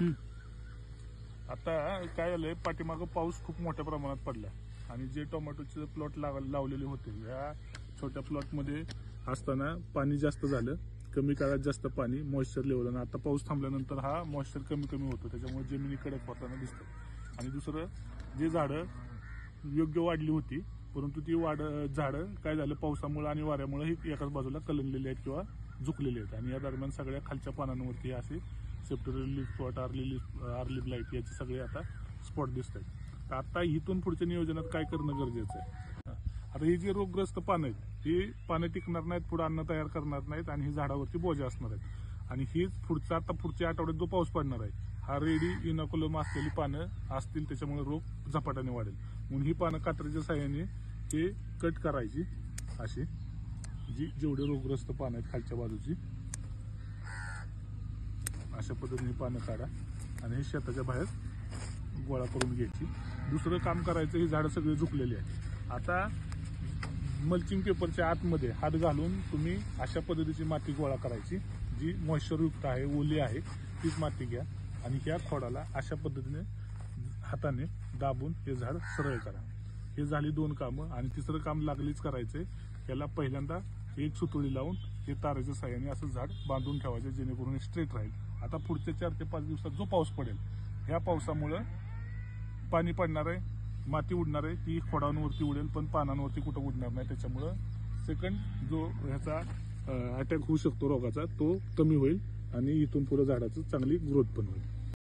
आता काय झालंय, पाठीमागं पाऊस खूप मोठ्या प्रमाणात पडला आणि जे टोमॅटोचे प्लॉट लावलेले होते या छोट्या प्लॉटमध्ये असताना पाणी जास्त झालं, कमी काळात जास्त पाणी, मॉइश्चर लेवल, आणि आता पाऊस थांबल्यानंतर हा मॉइश्चर कमी कमी होतो, त्याच्यामुळे जमिनी कडक होताना दिसतं. आणि दुसरं, जे झाडं योग्य वाढली होती परंतु ती झाडं काय झालं, पावसामुळे आणि वाऱ्यामुळे ही एकाच बाजूला कलंगलेली आहेत किंवा झुकलेली आहेत. आणि या दरम्यान सगळ्या खालच्या पानांवरती असे September leaf spot, early blight याचे सगळे आता स्पॉट दिसत आहेत. तर आता इथून पुढच्या नियोजनात काय करणं गरजेचं आहे? आता ही जी रोगग्रस्त पानं आहेत ही पानं टिकणार नाहीत, पुढे अन्न तयार करणार नाहीत आणि ही झाडावरती बोजा असणार आहेत. आणि ही पुढच्या आठवड्यात जो पाऊस पडणार आहे हा रेडी इनोकुलम असलेली पानं असतील, त्याच्यामुळे रोग झपाट्याने वाढेल. म्हणून ही पानं कात्रीच्या साह्याने हे कट करायची, अशी जेवढे रोगग्रस्त पानं आहेत खालच्या बाजूची अशा पद्धतीने पानं काढा आणि हे शेताच्या बाहेर गोळा करून घ्यायची. दुसरं काम करायचं, ही झाडं सगळी झुकलेली आहेत. आता मल्चिंग पेपरच्या आतमध्ये हात घालून तुम्ही अशा पद्धतीची माती गोळा करायची, जी मॉइश्चरयुक्त आहे, ओली आहे, तीच माती घ्या आणि ह्या खोडाला अशा पद्धतीने हाताने दाबून हे झाड सरळ करा. हे झाली 2 कामं. आणि तिसरं काम लागलीच करायचंय, याला पहिल्यांदा एक सुतळी लावून हे तारेच्या साह्याने असं झाड बांधून ठेवायचं, जेणेकरून हे स्ट्रेट राहील. आता पुढच्या 4 ते 5 दिवसात जो पाऊस पडेल, ह्या पावसामुळं पाणी पडणार आहे, माती उडणार आहे, ती खोडांवरती उडेल पण पानांवरती कुठं उडणार नाही. त्याच्यामुळं सेकंड जो ह्याचा अटॅक होऊ शकतो रोगाचा, तो कमी होईल आणि इथून पुढे झाडाचं चांगली ग्रोथ पण होईल.